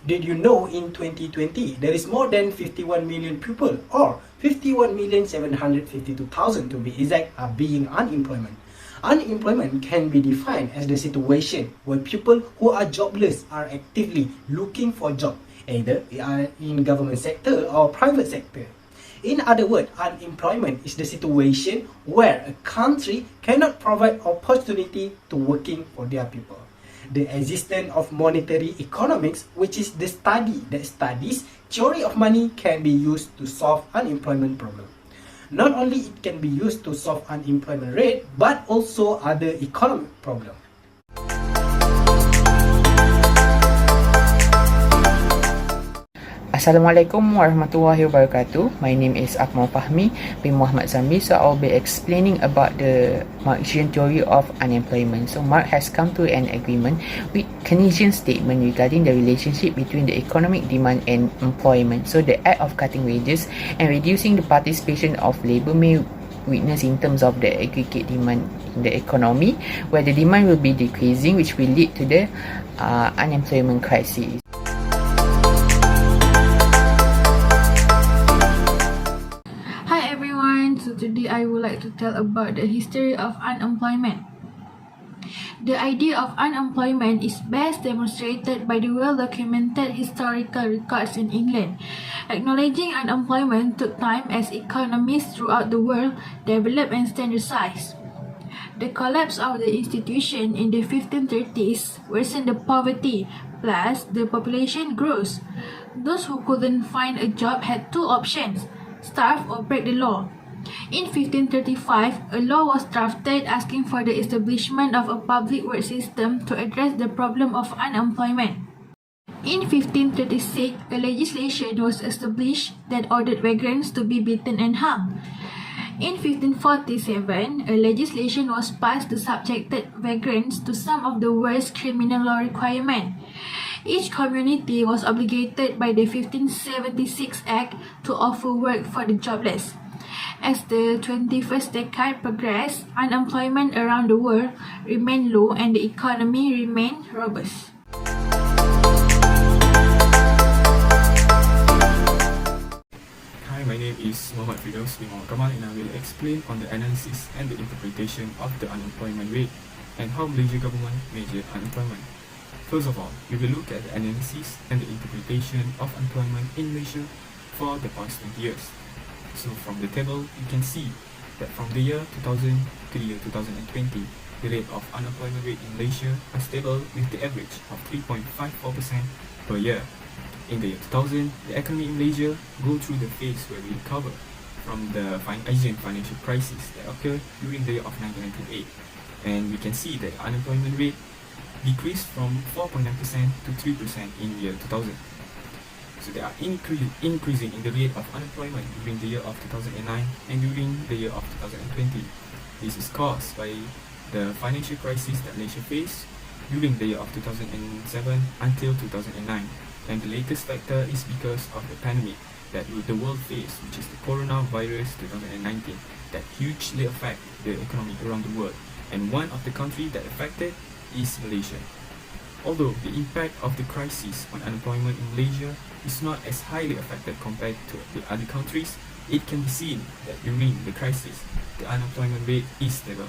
Did you know in 2020 there is more than 51 million people, or 51,752,000 to be exact, are being unemployment? Unemployment can be defined as the situation where people who are jobless are actively looking for job, either in government sector or private sector. In other words, unemployment is the situation where a country cannot provide opportunity to working for their people. The existence of monetary economics, which is the study that studies theory of money, can be used to solve unemployment problem. Not only it can be used to solve unemployment rate, but also other economic problems. Assalamualaikum warahmatullahi wabarakatuh. My name is FAHMI bin Muhammad ZAMRI. So I'll be explaining about the Marxian theory of unemployment. So Marx has come to an agreement with Keynesian statement regarding the relationship between the economic demand and employment. So the act of cutting wages and reducing the participation of labour may witness in terms of the aggregate demand in the economy, where the demand will be decreasing, which will lead to the unemployment crisis. So today I would like to tell about the history of unemployment. The idea of unemployment is best demonstrated by the well-documented historical records in England. Acknowledging unemployment took time as economies throughout the world developed and standardized. The collapse of the institution in the 1530s worsened the poverty, plus the population growth. Those who couldn't find a job had two options: starve or break the law. In 1535, a law was drafted asking for the establishment of a public work system to address the problem of unemployment. In 1536, a legislation was established that ordered vagrants to be beaten and hung. In 1547, a legislation was passed that subjected vagrants to some of the worst criminal law requirements. Each community was obligated by the 1576 Act to offer work for the jobless. As the 21st decade progressed, unemployment around the world remained low and the economy remained robust. Hi, my name is FIRDAUS bin KAMAL, and I will explain on the analysis and the interpretation of the unemployment rate and how Malaysia government measure unemployment. First of all, we will look at the analysis and the interpretation of unemployment in Malaysia for the past 20 years. So from the table, you can see that from the year 2000 to the year 2020, the rate of unemployment rate in Malaysia are stable with the average of 3.54% per year. In the year 2000, the economy in Malaysia go through the phase where we recover from the Asian financial crisis that occurred during the year of 1998. And we can see that the unemployment rate decreased from 4.9% to 3% in the year 2000. So they are increasing in the rate of unemployment during the year of 2009 and during the year of 2020. This is caused by the financial crisis that Malaysia faced during the year of 2007 until 2009. And the latest factor is because of the pandemic that the world faced, which is the coronavirus 2019, that hugely affect the economy around the world. And one of the countries that affected is Malaysia. Although the impact of the crisis on unemployment in Malaysia is not as highly affected compared to the other countries, it can be seen that during the crisis, the unemployment rate is stable.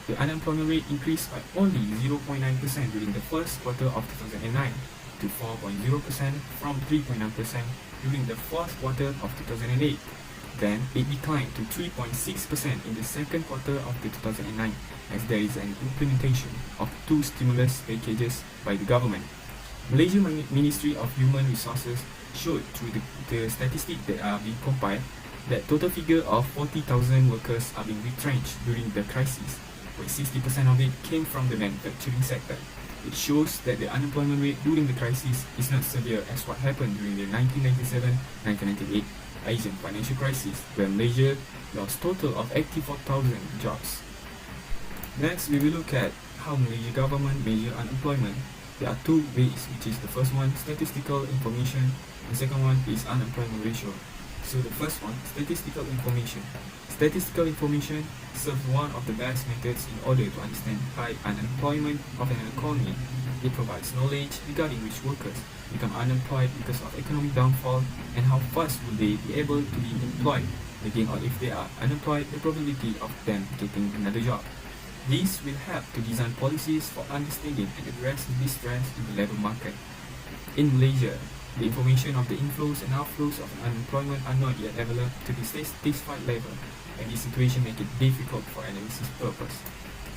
The unemployment rate increased by only 0.9% during the first quarter of 2009 to 4.0% from 3.9% during the fourth quarter of 2008. Then it declined to 3.6% in the second quarter of the 2009, as there is an implementation of two stimulus packages by the government. Malaysia Ministry of Human Resources showed through the statistics that are being compiled that total figure of 40,000 workers are being retrenched during the crisis, where 60% of it came from the manufacturing sector. It shows that the unemployment rate during the crisis is not severe as what happened during the 1997-1998 Asian financial crisis, where Malaysia lost total of 84,000 jobs. Next, we will look at how Malaysia government measure unemployment. There are two ways, which is the first one, statistical information, and the second one is unemployment ratio. So the first one, statistical information. Statistical information serves one of the best methods in order to understand high unemployment of an economy. It provides knowledge regarding which workers become unemployed because of economic downfall and how fast will they be able to be employed again, or if they are unemployed, the probability of them getting another job. This will help to design policies for understanding and addressing this trend in the labour market. In Malaysia, the information of the inflows and outflows of unemployment are not yet developed to the satisfied level, and this situation makes it difficult for analysis purpose.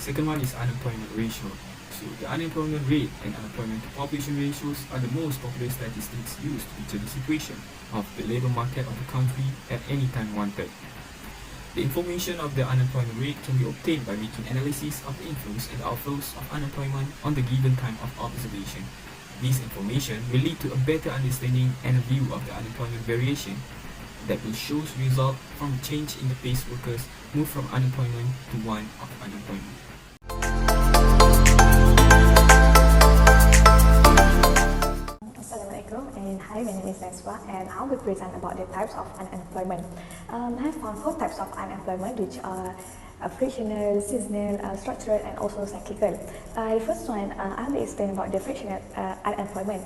Second one is unemployment ratio. So the unemployment rate and unemployment to population ratios are the most popular statistics used to picture the situation of the labour market of the country at any time wanted. The information of the unemployment rate can be obtained by making analysis of the inflows and outflows of unemployment on the given time of observation. This information will lead to a better understanding and a view of the unemployment variation that will show result from change in the pace workers move from unemployment to one of unemployment. Assalamualaikum, and hi, my name is NAZIFA, and I will present about the types of unemployment. I have found 4 types of unemployment, which are frictional, seasonal, structural, and also cyclical. The first one, I will explain about the frictional unemployment.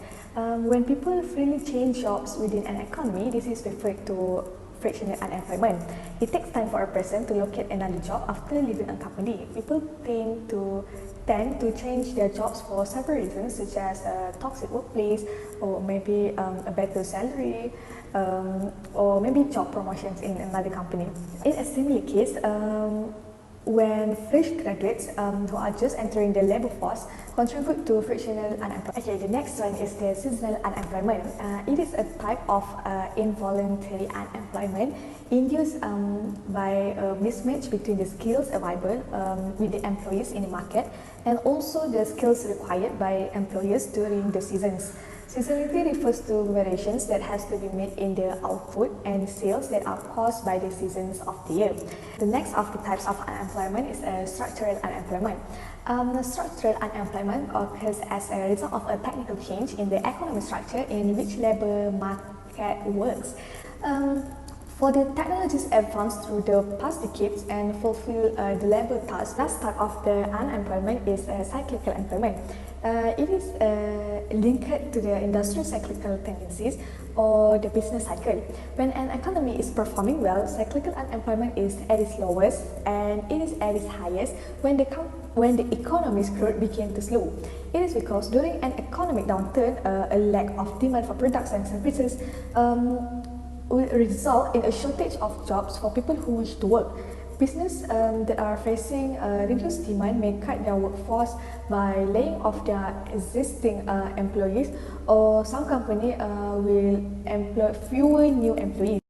When people freely change jobs within an economy, this is referred to frictional unemployment. It takes time for a person to locate another job after leaving a company. People tend to change their jobs for several reasons, such as a toxic workplace, or maybe a better salary, or maybe job promotions in another company. In a similar case, when fresh graduates who are just entering the labour force contribute to frictional unemployment. Okay, the next one is the seasonal unemployment. It is a type of involuntary unemployment induced by a mismatch between the skills available with the employees in the market and also the skills required by employers during the seasons. Seasonality refers to variations that has to be made in the output and sales that are caused by the seasons of the year. The next of the types of unemployment is structural unemployment. Structural unemployment occurs as a result of a technical change in the economic structure in which labour market works. For the technologies advanced through the past decades and fulfill the labour tasks, last type of the unemployment is cyclical employment. It is linked to the industrial cyclical tendencies or the business cycle. When an economy is performing well, cyclical unemployment is at its lowest and it is at its highest when the economy's growth began to slow. It is because during an economic downturn, a lack of demand for products and services will result in a shortage of jobs for people who wish to work. Businesses that are facing reduced demand may cut their workforce by laying off their existing employees, or some company will employ fewer new employees.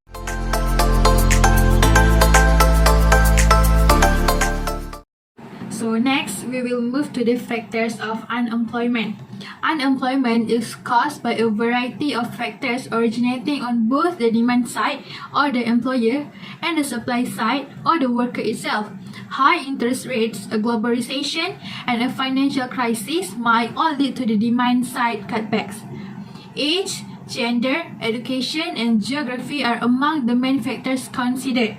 So next, we will move to the factors of unemployment. Unemployment is caused by a variety of factors originating on both the demand side or the employer and the supply side or the worker itself. High interest rates, a globalization, and a financial crisis might all lead to the demand side cutbacks. Age, gender, education, and geography are among the main factors considered.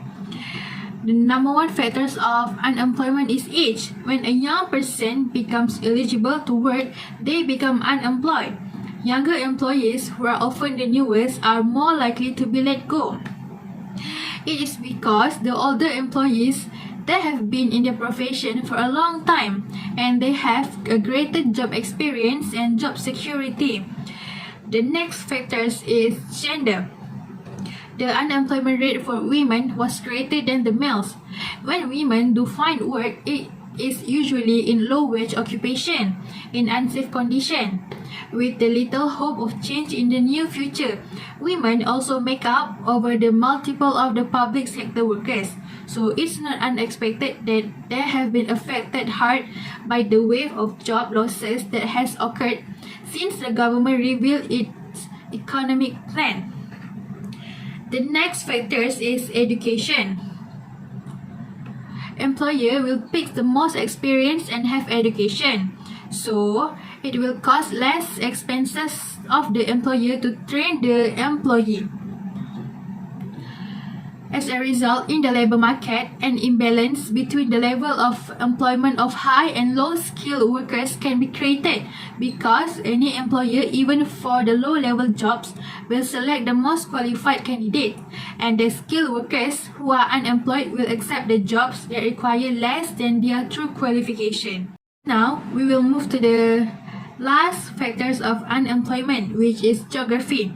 The number one factors of unemployment is age. When a young person becomes eligible to work, they become unemployed. Younger employees, who are often the newest, are more likely to be let go. It is because the older employees, they have been in the profession for a long time and they have a greater job experience and job security. The next factors is gender. The unemployment rate for women was greater than the males. When women do find work, it is usually in low-wage occupation, in unsafe condition, with the little hope of change in the near future. Women also make up over the multiple of the public sector workers, so it's not unexpected that they have been affected hard by the wave of job losses that has occurred since the government revealed its economic plan. The next factors is education. Employer will pick the most experienced and have education, so it will cost less expenses of the employer to train the employee. As a result, in the labour market, an imbalance between the level of employment of high and low skilled workers can be created because any employer, even for the low level jobs, will select the most qualified candidate, and the skilled workers who are unemployed will accept the jobs that require less than their true qualification. Now, we will move to the last factors of unemployment, which is geography.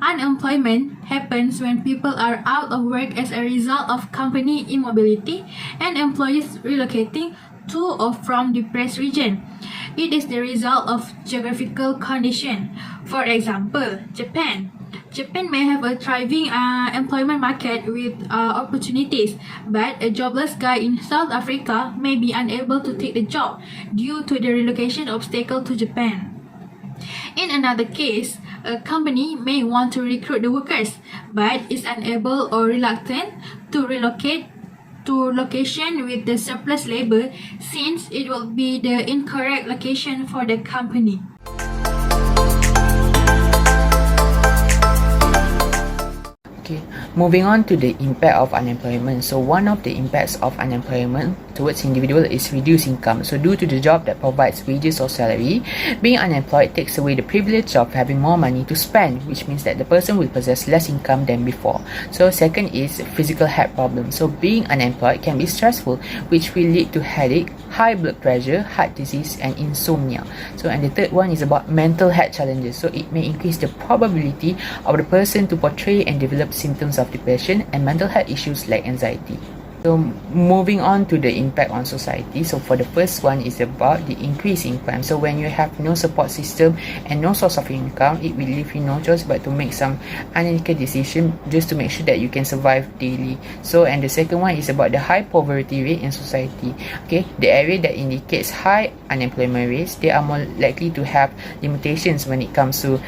Unemployment happens when people are out of work as a result of company immobility and employees relocating to or from depressed region. It is the result of geographical condition. For example, Japan. Japan may have a thriving employment market with opportunities, but a jobless guy in South Africa may be unable to take the job due to the relocation obstacle to Japan. In another case, a company may want to recruit the workers, but is unable or reluctant to relocate to location with the surplus labor since it will be the incorrect location for the company. Okay, moving on to the impact of unemployment. So one of the impacts of unemployment towards individual is reduced income. So due to the job that provides wages or salary, being unemployed takes away the privilege of having more money to spend, which means that the person will possess less income than before. So second is physical health problems. So being unemployed can be stressful, which will lead to headache, high blood pressure, heart disease and insomnia. So and the third one is about mental health challenges. So it may increase the probability of the person to portray and develop symptoms of depression and mental health issues like anxiety. So moving on to the impact on society. So for the first one is about the increase in crime. So when you have no support system and no source of income, it will leave you no choice but to make some unethical decision just to make sure that you can survive daily. So and the second one is about the high poverty rate in society. Okay, the area that indicates high unemployment rates, they are more likely to have limitations when it comes to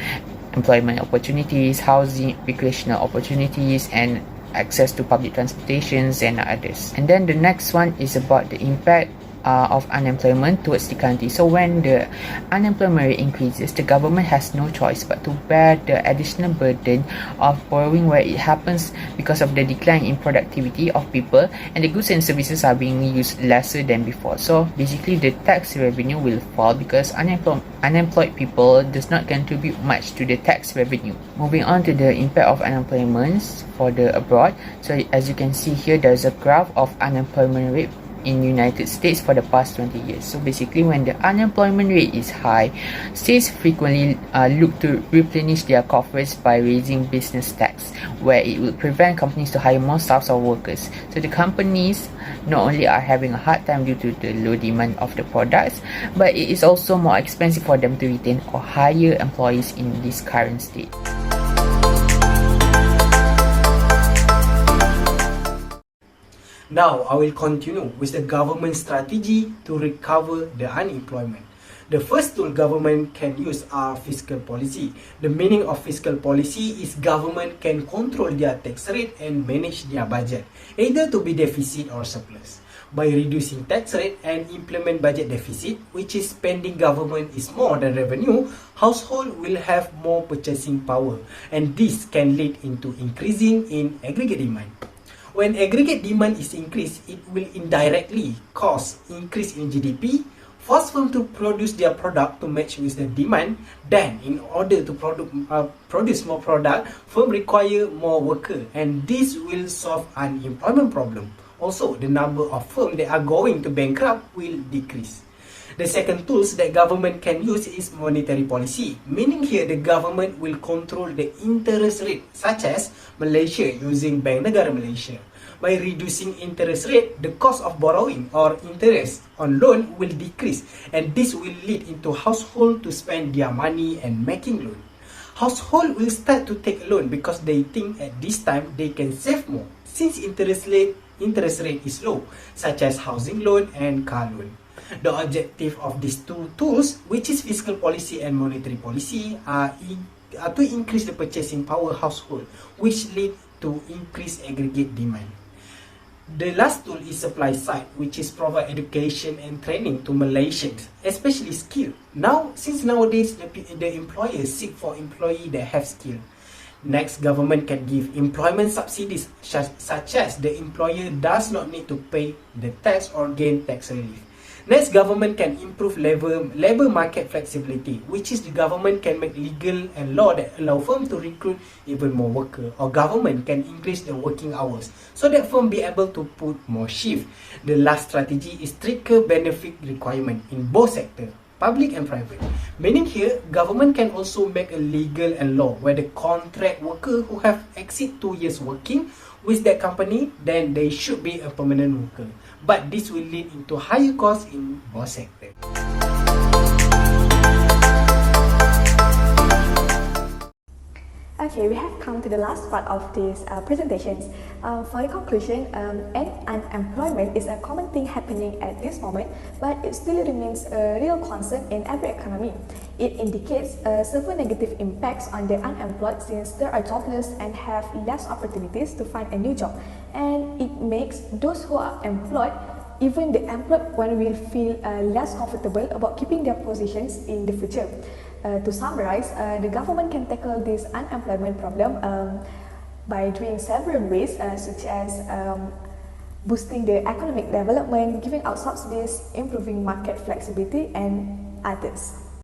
employment opportunities, housing, recreational opportunities, and access to public transportations and others. And then the next one is about the impact of unemployment towards the country. So when the unemployment rate increases, the government has no choice but to bear the additional burden of borrowing where it happens because of the decline in productivity of people and the goods and services are being used lesser than before. So basically the tax revenue will fall because unemployed people does not contribute much to the tax revenue. Moving on to the impact of unemployment for the abroad. So as you can see here, there's a graph of unemployment rate in United States for the past 20 years. So basically when the unemployment rate is high, states frequently look to replenish their coffers by raising business tax, where it will prevent companies to hire more staffs or workers. So the companies not only are having a hard time due to the low demand of the products, but it is also more expensive for them to retain or hire employees in this current state. Now, I will continue with the government strategy to recover the unemployment. The first tool government can use are fiscal policy. The meaning of fiscal policy is government can control their tax rate and manage their budget, either to be deficit or surplus. By reducing tax rate and implement budget deficit, which is spending government is more than revenue, household will have more purchasing power, and this can lead into increasing in aggregate demand. When aggregate demand is increased, it will indirectly cause increase in GDP, force firms to produce their product to match with the demand. Then, in order to produce more product, firms require more workers, and this will solve unemployment problem. Also, the number of firms that are going to bankrupt will decrease. The second tools that government can use is monetary policy, meaning here the government will control the interest rate, such as Malaysia using Bank Negara Malaysia. By reducing interest rate, the cost of borrowing or interest on loan will decrease, and this will lead into household to spend their money and making loan. Household will start to take loan because they think at this time they can save more since interest rate is low, such as housing loan and car loan. The objective of these two tools, which is fiscal policy and monetary policy, are to increase the purchasing power household, which lead to increased aggregate demand. The last tool is supply side, which is provide education and training to Malaysians, especially skilled. Since nowadays the employers seek for employees that have skill, Next, government can give employment subsidies such as the employer does not need to pay the tax or gain tax relief. Next, government can improve labor market flexibility, which is the government can make legal and law that allow firm to recruit even more workers, or government can increase the working hours so that firm be able to put more shift. The last strategy is stricter benefit requirement in both sectors, public and private. Meaning here, government can also make a legal and law where the contract worker who have exceed 2 years working with that company, then they should be a permanent worker. But this will lead into higher costs in both sectors. Okay, we have come to the last part of this presentations. For the conclusion, unemployment is a common thing happening at this moment, but it still remains a real concern in every economy. It indicates several negative impacts on the unemployed since they are jobless and have less opportunities to find a new job. And it makes those who are employed, even the employed one, will feel less comfortable about keeping their positions in the future. To summarize, the government can tackle this unemployment problem by doing several ways, such as boosting the economic development, giving out subsidies, improving market flexibility, and others.